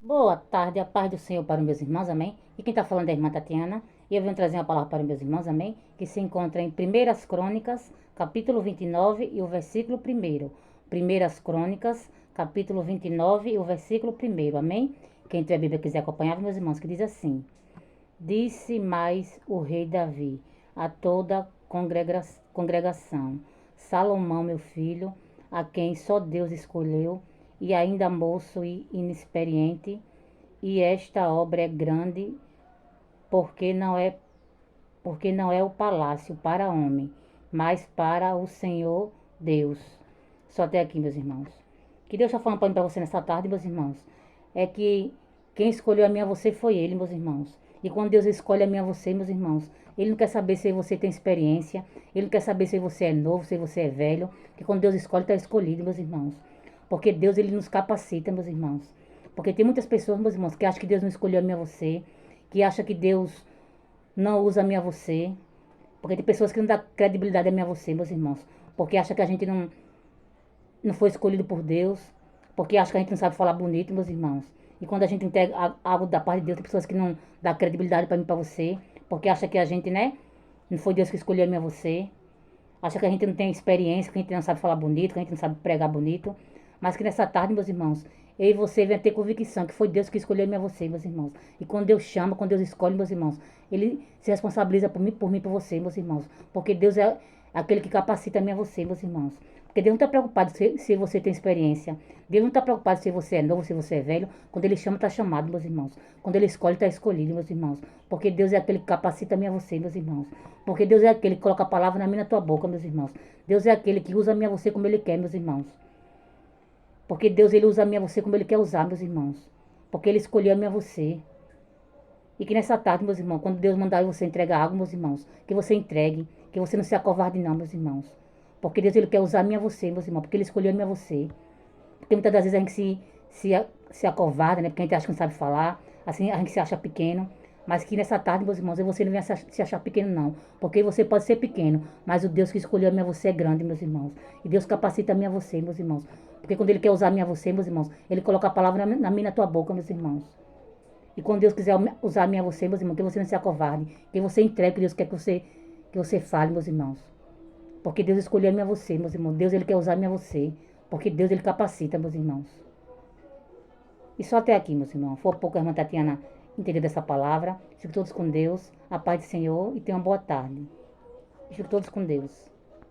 Boa tarde, a paz do Senhor para os meus irmãos, amém? E quem está falando é a irmã Tatiana, e eu venho trazer uma palavra para os meus irmãos, amém? Que se encontra em Primeiras Crônicas, capítulo 29 e o versículo 1º. Primeiras Crônicas, capítulo 29 e o versículo 1º, amém? Quem tiver a Bíblia quiser acompanhar, meus irmãos, que diz assim: Disse mais o rei Davi a toda a congregação: Salomão, meu filho, a quem só Deus escolheu, e ainda moço e inexperiente, e esta obra é grande, porque não é o palácio para homem, mas para o Senhor Deus. Só até aqui, meus irmãos. Que Deus está falando para você nessa tarde, meus irmãos, é que quem escolheu a mim a você foi Ele, meus irmãos. E quando Deus escolhe a mim a você, meus irmãos, Ele não quer saber se você tem experiência, Ele não quer saber se você é novo, se você é velho, que quando Deus escolhe, está escolhido, meus irmãos. Porque Deus, Ele nos capacita, meus irmãos. Porque tem muitas pessoas, meus irmãos, que acham que Deus não escolheu a mim a você, que acham que Deus não usa a mim a você. Porque tem pessoas que não dão credibilidade a mim a você, meus irmãos. Porque acham que a gente não foi escolhido por Deus. Porque acham que a gente não sabe falar bonito, meus irmãos. E quando a gente entrega algo da parte de Deus, tem pessoas que não dão credibilidade para mim, para você. Porque acham que a gente, né? Não foi Deus que escolheu a mim a você. Acha que a gente não tem experiência, que a gente não sabe falar bonito, que a gente não sabe pregar bonito. Mas que nessa tarde, meus irmãos, eu e você venha ter convicção que foi Deus que escolheu a você, meus irmãos. E quando Deus chama, quando Deus escolhe, meus irmãos, Ele se responsabiliza por mim, por você, meus irmãos. Porque Deus é aquele que capacita a você, meus irmãos. Porque Deus não está preocupado se você tem experiência. Deus não está preocupado se você é novo, se você é velho. Quando Ele chama, está chamado, meus irmãos. Quando Ele escolhe, está escolhido, meus irmãos. Porque Deus é aquele que capacita a você, meus irmãos. Porque Deus é aquele que coloca a palavra na minha e na tua boca, meus irmãos. Deus é aquele que usa a minha você como Ele quer, meus irmãos. Porque Deus, Ele usa a minha você como Ele quer usar, meus irmãos. Porque Ele escolheu a minha você. E que nessa tarde, meus irmãos, quando Deus mandar você entregar algo, meus irmãos, que você entregue, que você não se acovarde não, meus irmãos. Porque Deus, Ele quer usar a minha você, meus irmãos, porque Ele escolheu a minha você. Porque muitas das vezes a gente se acovarda, né? Porque a gente acha que não sabe falar, assim a gente se acha pequeno. Mas que nessa tarde, meus irmãos, você não venha se achar pequeno, não. Porque você pode ser pequeno, mas o Deus que escolheu a minha você é grande, meus irmãos. E Deus capacita a minha você, meus irmãos. Porque quando Ele quer usar a minha você, meus irmãos, Ele coloca a palavra na minha e na tua boca, meus irmãos. E quando Deus quiser usar a minha você, meus irmãos, que você não se acovarde, que você entregue o que Deus quer que você fale, meus irmãos. Porque Deus escolheu a minha você, meus irmãos. Deus, Ele quer usar a minha você. Porque Deus, Ele capacita, meus irmãos. E só até aqui, meus irmãos. Foi pouco a irmã Tatiana entender dessa palavra. Fiquem todos com Deus. A paz do Senhor e tenham uma boa tarde. Fiquem todos com Deus.